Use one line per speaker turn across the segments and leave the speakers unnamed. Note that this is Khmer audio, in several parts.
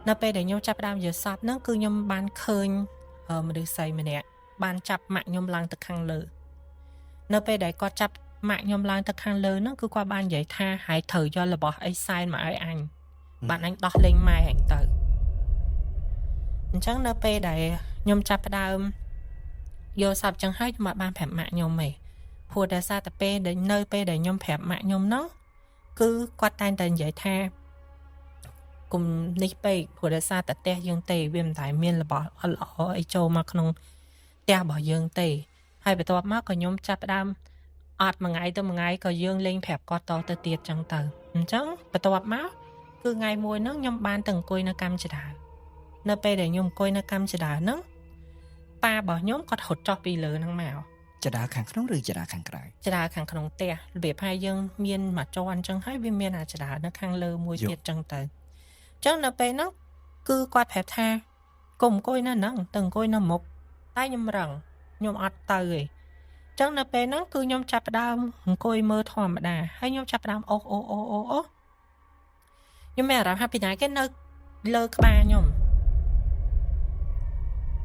នៅពេលដែលខ្ញុំចាប់ផ្ដើមយល់សប្តិហ្នឹងគឺខ្ញុំបានឃើញមនុស្សស្រីម្នាក់បានចាប់ម៉ាក់ខ្ញុំឡើងទៅខាងលើនៅពេលដែលគាត់ចាប់ម៉ាក់ខ្ញុំឡើងទៅខាងលើហ្នឹងគឺគាត់បាននិយាយថាហើយត្រូវយករបស់អីសែនមកឲ្យអញបានអញដោះលែងម៉ែអញទៅអញ្ចឹងនៅពេលដែលខ្ញុំចាប់ផ្ដើមយល់សប្តិចឹងហើយខ្ញុំអត់បានប្រាប់ម៉ាក់ខ្ញុំទេព្រោះតែសារតែពេលដែលនៅពេលដែលខ្ញុំប្រាប់ម៉ាក់ខ្ញុំហ្នឹងគឺគាត់តែងតែនិយាយថាគុំនេះពេកព្រោះដោយសារតែផ្ទះយើងទេវាមិនដែលមានរបស់អត់ល្អអីចូលមកក្នុងផ្ទះរបស់យើងទេហើយបន្ទាប់មកក៏ខ្ញុំចាប់ផ្ដើមអត់មួយថ្ងៃទៅមួយថ្ងៃក៏យើងលេងប្រាប់គាត់តទៅទៀតចឹងទៅអញ្ចឹងបន្ទាប់មកគឺថ្ងៃមួយហ្នឹងខ្ញុំបានទៅអង្គុយនៅកម្មចដានៅពេលដែលខ្ញុំអង្គុយនៅកម្មចដាហ្នឹងប៉ារបស់ខ្ញុំគាត់រត់ចុះពីលើហ្នឹងមក
ចដាខាងក្នុងឬចដាខាងក្រៅ
ចដាខាងក្នុងផ្ទះរបៀបហើយយើងមានមួយជាន់អញ្ចឹងហើយវាមានអាចដានៅខាងលើមួយទៀតចឹងទៅចឹងនៅពេលហ្នឹងគឺគាត់ប្រាប់ថាកុំអង្គុយនៅហ្នឹងទៅអង្គុយនៅមុខតែខ្ញុំរឹងខ្ញុំអត់ទៅទេចឹងនៅពេលហ្នឹងគឺខ្ញុំចាប់ផ្ដើមអង្គុយមើលធម្មតាហើយខ្ញុំចាប់ផ្ដើមអូខ្ញុំមានអារម្មណ៍ថាពីណាគេនៅលើក្បាលខ្ញុំ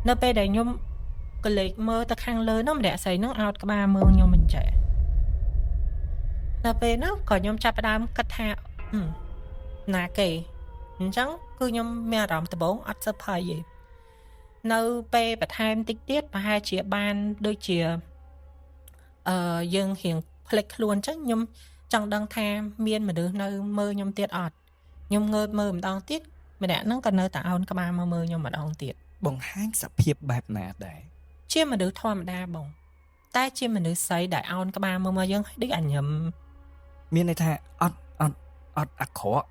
នៅពេលដែលខ្ញុំក៏លេចមើលទៅខាងលើហ្នឹងម្នាក់ស្រីហ្នឹងអោតក្បាលមើលខ្ញុំមិនចេះនៅពេលហ្នឹងក៏ខ្ញុំចាប់ផ្ដើមគិតថាណាគេអញ្ចឹងគឺខ្ញុំមានអារម្មណ៍ដំបូងអត់សើភ័យទេនៅពេលបន្ថែមតិចទៀតប្រហែលជាបានដូចជាយើងរៀងផ្លេចខ្លួនអញ្ចឹងខ្ញុំចង់ដឹងថាមានមនុស្សនៅមើលខ្ញុំទៀតអត់ខ្ញុំងើបមើលម្ដងទៀតម្នាក់ហ្នឹងក៏នៅតែអោនក្បាលមកមើលខ្ញុំម្ដងទៀត
បង្ហាញសភាពបែបណាដែរ
ជាមនុស្សធម្មតាបងតែជាមនុស្សស្រីដែលអោនក្បាលមើលមកយើងដូចអញញឹម
មានន័យថាអត់អាក្រក់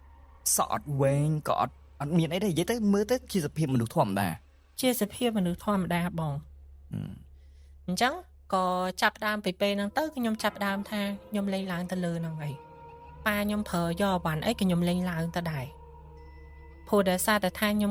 សក់អត់វែងក៏អត់មានអីដែរនិយាយទៅមើលទៅជាសភាពមនុស្សធម្មតា
ជាសភាពមនុស្សធម្មតាបងអញ្ចឹងក៏ចាប់ដើមពីពេលហ្នឹងទៅខ្ញុំចាប់ដើមថាខ្ញុំលេងឡើងទៅលើហ្នឹងហើយប៉ាខ្ញុំប្រើយកបានអីក៏ខ្ញុំលេងឡើងទៅដែរព្រោះដោយសារតែថាខ្ញុំ